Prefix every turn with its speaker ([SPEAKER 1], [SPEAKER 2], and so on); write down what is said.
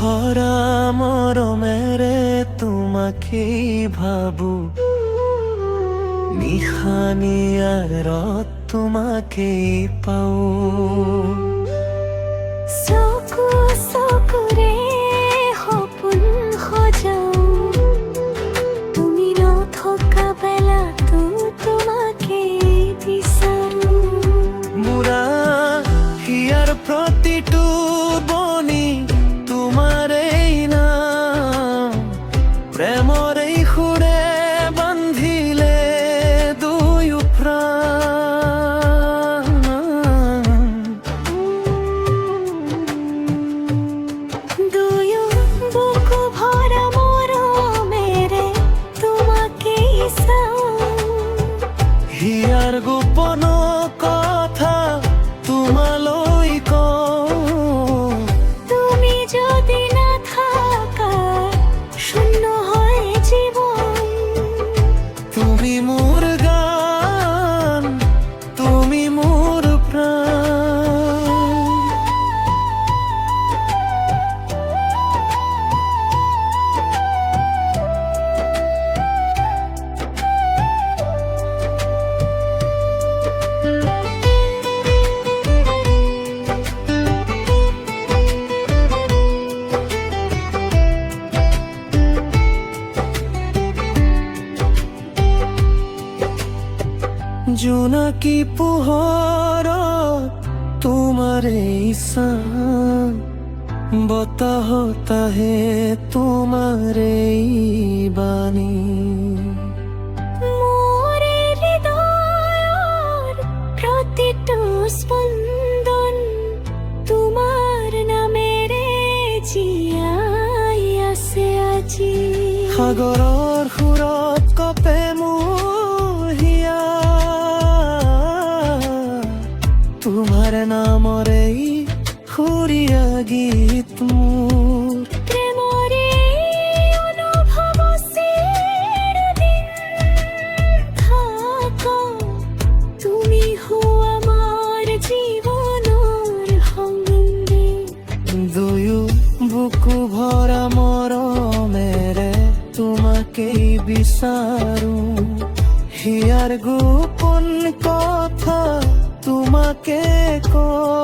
[SPEAKER 1] ভরা মরমেরে তোমাকেই ভাবু, নিশানিয়ার তোমাকেই পাও।
[SPEAKER 2] চকু চকুৰে সপোন সজাও, তুমি নথকা বেলাতো তোমাকেই বিচাৰো।
[SPEAKER 1] মুৰা হিয়াৰ প্ৰতিটো বনি তোমাৰেই নাম, প্ৰেমৰ এই সুৰে বান্ধিলে দুয়ো প্ৰাণ।
[SPEAKER 2] দুয়ো বুকু ভরা মৰমেৰে তোমাকেই চাওঁ,
[SPEAKER 1] হিয়াৰ গোপন কথা তোমালৈ কওঁ।
[SPEAKER 2] তুমি যদি নাথাকা শূন্য হয় জীবন।
[SPEAKER 1] তুমি মোৰ গান, তুমি মোৰ প্ৰাণ। জোনাকী পোহৰত তোমাৰে চান, বতাহত আহে তোমাৰে বাণী।
[SPEAKER 2] মোৰ হৃদয়ৰ প্ৰতিটো স্পন্দন তোমাৰ নামেৰে জীয়াই আছে আজি।
[SPEAKER 1] সাগৰৰ সুৰত কপে মোৰ হিয়া, তোমাৰ নামৰে সুৰীয়া গীত মোৰ।
[SPEAKER 2] প্ৰেমৰে অনুভৱ চিৰদিন থাকা, তুমি হো আমাৰ জীৱনৰ সংগী।
[SPEAKER 1] দুয়ো বুকু ভৰা মৰমেৰে তোমাকেই বিচাৰো, হিয়াৰ গোপন কথা তোমাকে কওঁ।